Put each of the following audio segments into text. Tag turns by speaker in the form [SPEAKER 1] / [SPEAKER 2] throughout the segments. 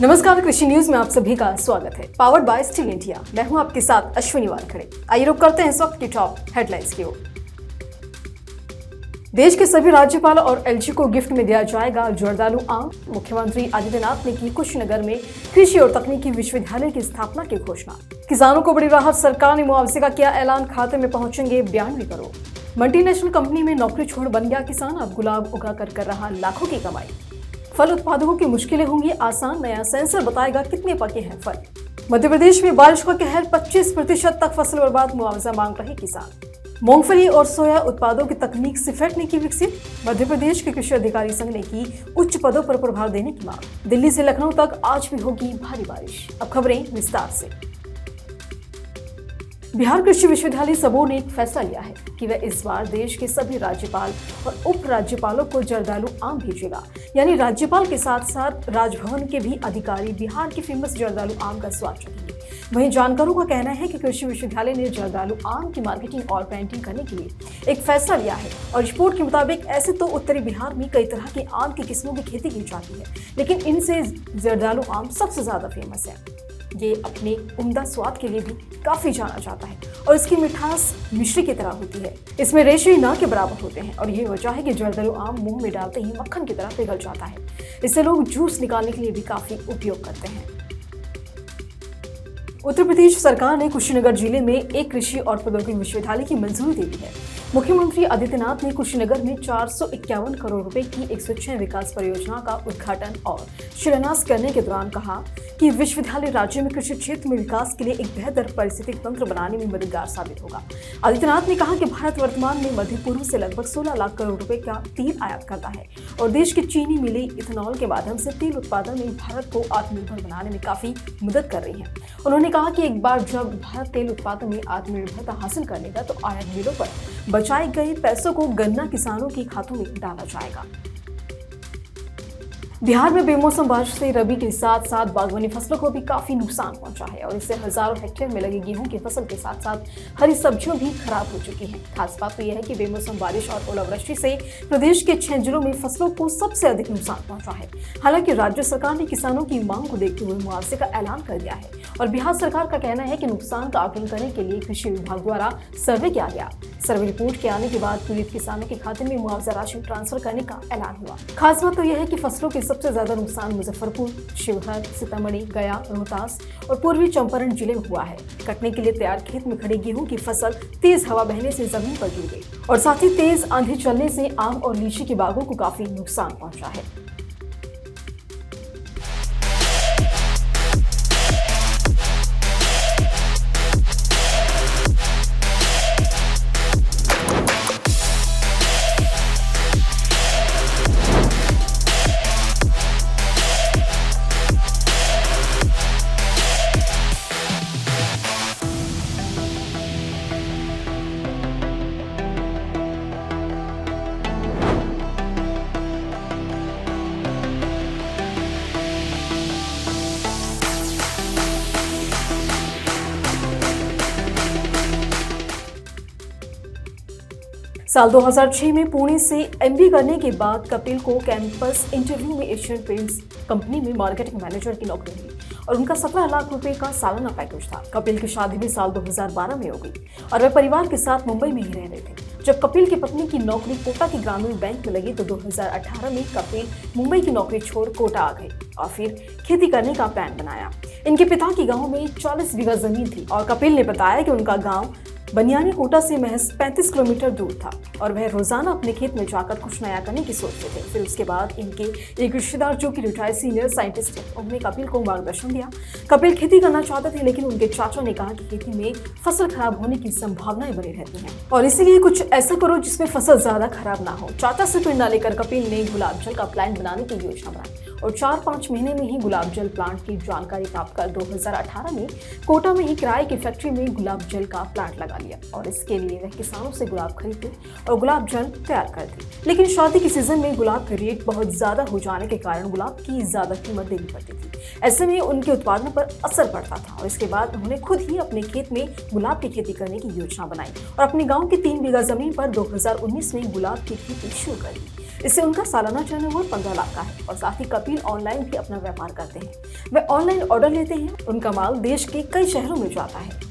[SPEAKER 1] नमस्कार, कृषि न्यूज में आप सभी का स्वागत है। पावर्ड बाय स्टील इंडिया, मैं हूं आपके साथ अश्विनी वानखड़े। आइए रुक करते हैं इस वक्त की टॉप हेडलाइंस की ओर। देश के सभी राज्यपाल और एलजी को गिफ्ट में दिया जाएगा जर्दालू आम। मुख्यमंत्री आदित्यनाथ ने की कुशीनगर में कृषि और तकनीकी विश्वविद्यालय की स्थापना की घोषणा। किसानों को बड़ी राहत, सरकार ने मुआवजे का किया ऐलान, खाते में पहुंचेंगे 92 करोड़। मल्टीनेशनल कंपनी में नौकरी छोड़ बन गया किसान, अब गुलाब उगाकर कर रहा लाखों की कमाई। फल उत्पादकों की मुश्किलें होंगी आसान, नया सेंसर बताएगा कितने पके हैं फल। मध्य प्रदेश में बारिश का कहर, 25% तक फसल बर्बाद, मुआवजा मांग रहे किसान। मूंगफली और सोया उत्पादों की तकनीक सिफेट ने की विकसित, मध्य प्रदेश के कृषि अधिकारी संघ ने की उच्च पदों पर प्रभार देने की मांग। दिल्ली से लखनऊ तक आज भी होगी भारी बारिश। अब खबरें विस्तार से। बिहार कृषि विश्वविद्यालय सबों ने एक फैसला लिया है कि वह इस बार देश के सभी राज्यपाल और उप राज्यपालों को जर्दालू आम भेजेगा। यानी राज्यपाल के साथ साथ राजभवन के भी अधिकारी बिहार के फेमस जर्दालू आम का स्वाद चखेंगे। वहीं जानकारों का कहना है कि कृषि विश्वविद्यालय ने जर्दालू आम की मार्केटिंग और ब्रांडिंग करने के लिए एक फैसला लिया है। और रिपोर्ट के मुताबिक ऐसे तो उत्तरी बिहार में कई तरह के आम की किस्मों की खेती की जाती है, लेकिन इनसे जर्दालू आम सबसे ज्यादा फेमस है। ये अपने उम्दा स्वाद के लिए भी काफी जाना जाता है और इसकी मिठास मिश्री की तरह होती है। इसमें रेशे ना के बराबर होते हैं और ये वजह है कि जर्दालू आम मुंह में डालते ही मक्खन की तरह पिघल जाता है। इससे लोग जूस निकालने के लिए भी काफी उपयोग करते हैं। उत्तर प्रदेश सरकार ने कुशीनगर जिले में एक कृषि और प्रौद्योगिकी विश्वविद्यालय की मंजूरी दे दी है। मुख्यमंत्री आदित्यनाथ ने कुशीनगर में 451 करोड़ रुपए की 106 विकास परियोजना का उद्घाटन और शिलान्यास करने के दौरान कहा कि विश्वविद्यालय राज्य में कृषि क्षेत्र में विकास के लिए एक बेहतर पारिस्थितिक तंत्र बनाने में मददगार साबित होगा। आदित्यनाथ ने कहा कि भारत वर्तमान में मध्य पूर्व से लगभग 16 लाख करोड़ रुपए का तेल आयात करता है और देश की चीनी मिलें इथेनॉल के माध्यम से तेल उत्पादन में भारत को आत्मनिर्भर बनाने में काफी मदद कर रही है। उन्होंने कहा कि एक बार जब भारत तेल उत्पादन में आत्मनिर्भरता हासिल कर लेगा तो आयात मिलों पर बचाए गए पैसों को गन्ना किसानों के खातों में डाला जाएगा। बिहार में बेमौसम बारिश से रबी के साथ साथ बागवानी फसलों को भी काफी नुकसान पहुंचा है और इससे हजारों हेक्टेयर में लगी गेहूं की फसल के साथ साथ हरी सब्जियां भी खराब हो चुकी हैं। खास बात तो यह है कि बेमौसम बारिश और ओलावृष्टि से प्रदेश के 6 जिलों में फसलों को सबसे अधिक नुकसान पहुंचा है। हालांकि राज्य सरकार ने किसानों की मांग को देखते हुए मुआवजे का ऐलान कर दिया है और बिहार सरकार का कहना है कि नुकसान का आकलन करने के लिए कृषि विभाग द्वारा सर्वे किया गया। सर्वे रिपोर्ट के आने के बाद पीड़ित किसानों के खाते में मुआवजा राशि ट्रांसफर करने का ऐलान हुआ। खास बात तो यह है कि फसलों के सबसे ज्यादा नुकसान मुजफ्फरपुर, शिवहर, सीतामढ़ी, गया, रोहतास और पूर्वी चंपारण जिले में हुआ है। कटने के लिए तैयार खेत में खड़ी गेहूं की फसल तेज हवा बहने से जमीन पर गिर गई और साथ ही तेज आंधी चलने से आम और लीची के बागों को काफी नुकसान पहुंचा है। साल 2006 में पुणे से एमबी करने के बाद कपिल को कैंपस इंटरव्यू में एशियन पेंट्स कंपनी में मार्केटिंग मैनेजर की नौकरी मिली और उनका 17 लाख रुपए का सालाना पैकेज था। कपिल की शादी भी साल 2012 में हो गई और वे परिवार के साथ मुंबई में ही रह रहे थे। जब कपिल की पत्नी की नौकरी कोटा के ग्रामीण बैंक में लगी तो 2018 में कपिल मुंबई की नौकरी छोड़ कोटा आ गए और फिर खेती करने का प्लान बनाया। इनके पिता की गाँव में 40 बीघा जमीन थी और कपिल ने बताया कि उनका गाँव बनियानी कोटा से महज 35 किलोमीटर दूर था और वह रोजाना अपने खेत में जाकर कुछ नया करने की सोचते थे। फिर उसके बाद इनके एक रिश्तेदार जो कि रिटायर्ड सीनियर साइंटिस्ट थे, उन्होंने कपिल को मार्गदर्शन दिया। कपिल खेती करना चाहते थे लेकिन उनके चाचा ने कहा कि खेती में फसल खराब होने की संभावनाएं बनी रहती हैं और इसीलिए कुछ ऐसा करो जिसमें फसल ज्यादा खराब ना हो। चाचा से प्रेरणा लेकर कपिल ने गुलाब जल का प्लांट बनाने की योजना बनाई और 4-5 महीने में ही गुलाब जल प्लांट की जानकारी प्राप्त कर 2018 में कोटा में ही किराए की फैक्ट्री में गुलाब जल का प्लांट लगा लिया और इसके लिए वह किसानों से गुलाब खरीदते और गुलाब जल तैयार करते। लेकिन शादी के सीजन में गुलाब का रेट बहुत ज्यादा हो जाने के कारण गुलाब की ज्यादा कीमत देनी पड़ती थी। ऐसे में उनके उत्पादन पर असर पड़ता था और इसके बाद उन्होंने खुद ही अपने खेत में गुलाब की खेती करने की योजना बनाई और अपने गाँव की 3 बीघा जमीन पर 2019 में गुलाब की खेती शुरू कर दी। इससे उनका सालाना टर्नओवर 15 लाख का है। और साथ ही कपिल ऑनलाइन भी अपना व्यापार करते हैं। वे ऑनलाइन ऑर्डर लेते हैं। उनका माल देश के कई शहरों में जाता है।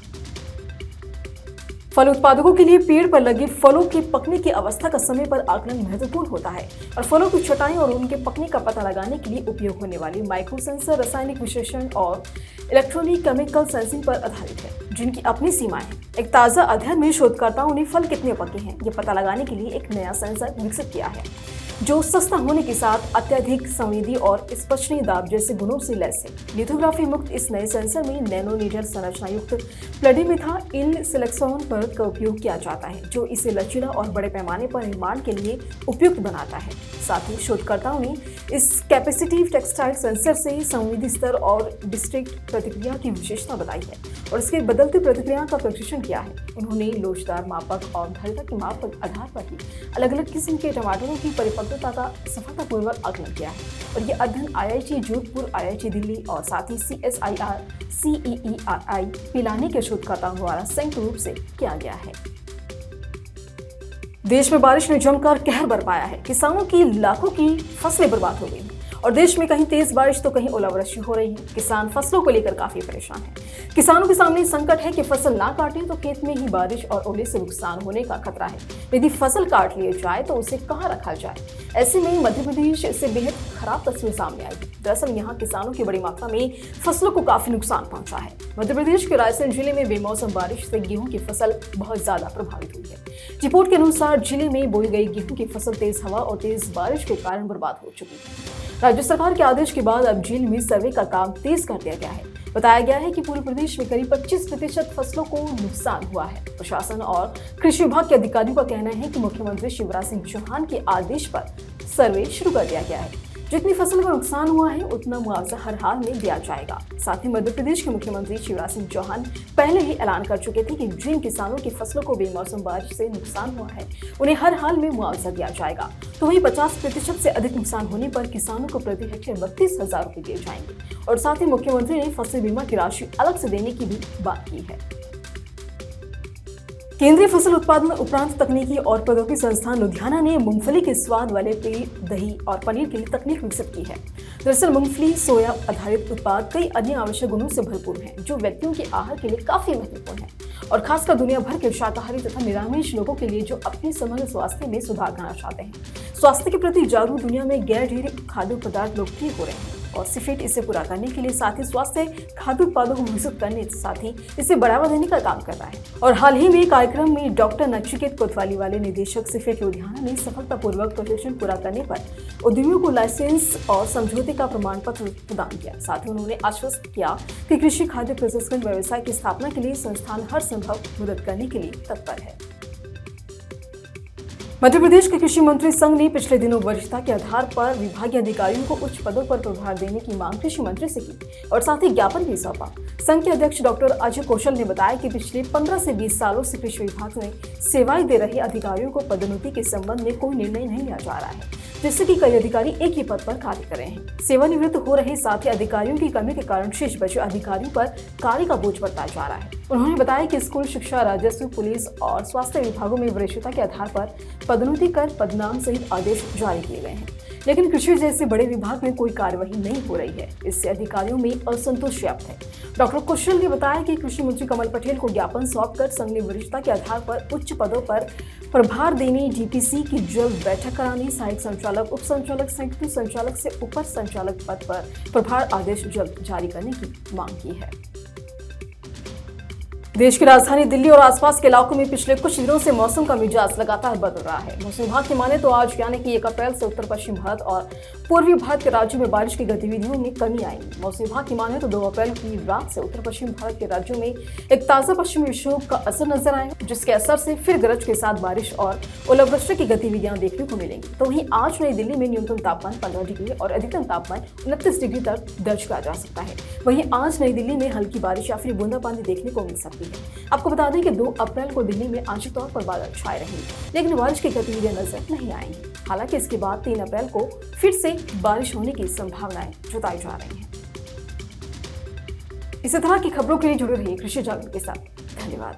[SPEAKER 1] फल उत्पादकों के लिए पेड़ पर लगे फलों के पकने की अवस्था का समय पर आकलन महत्वपूर्ण होता है और फलों की छटाई और उनके पकने का पता लगाने के लिए उपयोग होने वाली माइक्रो सेंसर रासायनिक विश्लेषण और इलेक्ट्रॉनिक केमिकल सेंसिंग पर आधारित है, जिनकी अपनी सीमाएं हैं। एक ताजा अध्ययन में शोधकर्ताओं ने फल कितने पके हैं ये पता लगाने के लिए एक नया सेंसर विकसित किया है, जो सस्ता होने के साथ अत्यधिक संवेदी और स्पर्शनीय दाब जैसे गुणों से लैस है। लिथोग्राफी मुक्त इस नए सेंसर में नैनोमीटर संरचना युक्त प्लैटिमिथाइल सिलिकॉन परत का उपयोग किया जाता है, जो इसे लचीला और बड़े पैमाने पर निर्माण के लिए उपयुक्त बनाता है। साथ ही शोधकर्ताओं ने इस कैपेसिटिव टेक्सटाइल सेंसर से संवेदी स्तर और डिस्ट्रिक्ट प्रतिक्रिया की विशेषता बताई है और इसके बदलती प्रतिक्रिया का परीक्षण किया है। उन्होंने लोचदार मापक और धारिता के माप के आधार पर ही अलग अलग किस्म के टमाटरों की परिपक्वता का सफलतापूर्वक आकलन किया है और ये अध्ययन IIT जोधपुर, IIT दिल्ली और साथ ही CSIR CEERI पिलानी के शोधकर्ताओं द्वारा संयुक्त रूप से किया गया है। देश में बारिश ने जमकर कहर बरपाया है। किसानों की लाखों की फसलें बर्बाद हो गई और देश में कहीं तेज बारिश तो कहीं ओलावृष्टि हो रही है। किसान फसलों को लेकर काफी परेशान हैं। किसानों के सामने संकट है कि फसल ना काटें तो खेत में ही बारिश और ओले से नुकसान होने का खतरा है। यदि फसल काट लिए जाए तो उसे कहां रखा जाए। ऐसे में मध्य प्रदेश से बेहद खराब तस्वीर सामने आई है। दरअसल यहाँ किसानों की बड़ी मात्रा में फसलों को काफी नुकसान पहुंचा है। मध्य प्रदेश के रायसेन जिले में बेमौसम बारिश से गेहूं की फसल बहुत ज्यादा प्रभावित हुई है। रिपोर्ट के अनुसार जिले में बोई गई गेहूं की फसल तेज हवा और तेज बारिश के कारण बर्बाद हो चुकी है। राज्य सरकार के आदेश के बाद अब जिले में सर्वे का काम तेज कर दिया गया है। बताया गया है कि पूरे प्रदेश में करीब 25% फसलों को नुकसान हुआ है। प्रशासन और कृषि विभाग के अधिकारियों का कहना है कि मुख्यमंत्री शिवराज सिंह चौहान के आदेश पर सर्वे शुरू कर दिया गया है। जितनी फसल का नुकसान हुआ है उतना मुआवजा हर हाल में दिया जाएगा। साथ ही मध्य प्रदेश के मुख्यमंत्री शिवराज सिंह चौहान पहले ही ऐलान कर चुके थे कि जिन किसानों की फसलों को बेमौसम बारिश से नुकसान हुआ है उन्हें हर हाल में मुआवजा दिया जाएगा। तो वहीं 50% से अधिक नुकसान होने पर किसानों को प्रति हेक्टेयर 32,000 रुपए दिए जाएंगे और साथ ही मुख्यमंत्री ने फसल बीमा की राशि अलग से देने की भी बात की है। केंद्रीय फसल उत्पादन उपरांत तकनीकी और प्रौद्योगिकी संस्थान लुधियाना ने मूंगफली के स्वाद वाले पेय, दही और पनीर के लिए तकनीक विकसित की है। दरअसल मूंगफली सोया आधारित उत्पाद कई अन्य आवश्यक गुणों से भरपूर हैं, जो व्यक्तियों के आहार के लिए काफी महत्वपूर्ण है और खासकर दुनिया भर के शाकाहारी तथा निरामिष लोगों के लिए जो अपने समग्र स्वास्थ्य में सुधार करना चाहते हैं। स्वास्थ्य के प्रति जागरूक दुनिया में गैर जैविक खाद्य पदार्थ लोकप्रिय हो रहे हैं और सिफेट इसे पूरा करने के लिए साथ ही स्वास्थ्य खाद्य उत्पादों को विकसित करने साथ ही इसे बढ़ावा देने का काम कर रहा है। और हाल ही में कार्यक्रम में डॉक्टर नचिकेत कोतवाली वाले निदेशक सिफेट लुधियाना ने सफलतापूर्वक प्रशिक्षण पूरा करने पर उद्यमियों को लाइसेंस और समझौते का प्रमाण पत्र प्रदान किया। साथ ही उन्होंने आश्वस्त किया कि कृषि खाद्य प्रसंस्करण व्यवसाय की स्थापना के लिए संस्थान हर संभव मदद करने के लिए तत्पर है। मध्य प्रदेश के कृषि मंत्री संघ ने पिछले दिनों वरिष्ठता के आधार पर विभागीय अधिकारियों को उच्च पदों पर प्रभार देने की मांग कृषि मंत्री से की और साथ ही ज्ञापन भी सौंपा। संघ के अध्यक्ष डॉक्टर अजय कौशल ने बताया कि पिछले 15 से 20 सालों से कृषि विभाग में सेवाएं दे रहे अधिकारियों को पदोन्नति के संबंध में कोई निर्णय नहीं लिया जा रहा है, जिससे कि कई अधिकारी एक ही पद पर कार्य कर रहे हैं। सेवानिवृत्त हो रहे साथ ही अधिकारियों की कमी के कारण शेष बचे अधिकारियों पर कार्य का बोझ बढ़ता जा रहा है। उन्होंने बताया कि स्कूल शिक्षा, राजस्व, पुलिस और स्वास्थ्य विभागों में वरिष्ठता के आधार पर पदोन्नति कर पदनाम सहित आदेश जारी किए गए हैं, लेकिन कृषि जैसे बड़े विभाग में कोई कार्यवाही नहीं हो रही है। इससे अधिकारियों में असंतोष व्याप्त है। डॉक्टर कौशल ने बताया कि कृषि मंत्री कमल पटेल को ज्ञापन सौंपकर संघ ने वरिष्ठता के आधार पर उच्च पदों पर प्रभार देने, डीपीसी की जल्द बैठक कराने, सहायक संचालक, उप संचालक, संयुक्त संचालक से उपर संचालक पद पर प्रभार आदेश जल्द जारी करने की मांग की है। देश की राजधानी दिल्ली और आसपास के इलाकों में पिछले कुछ दिनों से मौसम का मिजाज लगातार बदल रहा है। मौसम विभाग की माने तो आज यानी कि 1 अप्रैल से उत्तर पश्चिम भारत और पूर्वी भारत के राज्यों में बारिश की गतिविधियों में कमी आएगी। मौसम विभाग की माने तो 2 अप्रैल की रात से उत्तर पश्चिम भारत के राज्यों में एक ताजा पश्चिमी विक्षोभ का असर नजर आएगा, जिसके असर से फिर गरज के साथ बारिश और ओलावृष्टि की गतिविधियां देखने को मिलेंगी। तो वहीं आज नई दिल्ली में न्यूनतम तापमान 15 डिग्री और अधिकतम तापमान 29 डिग्री तक दर्ज किया जा सकता है। वहीं आज नई दिल्ली में हल्की बारिश या फिर बूंदाबांदी देखने को मिल सकती है। आपको बता दें कि 2 अप्रैल को दिल्ली में आंशिक तौर पर बादल छाए रहेंगे, लेकिन बारिश की गतिविधियां नजर नहीं आएंगी। हालांकि इसके बाद 3 अप्रैल को फिर से बारिश होने की संभावनाएं जताई जा रही हैं। इसी तरह की खबरों के लिए जुड़े रहिए कृषि जागरण के साथ। धन्यवाद।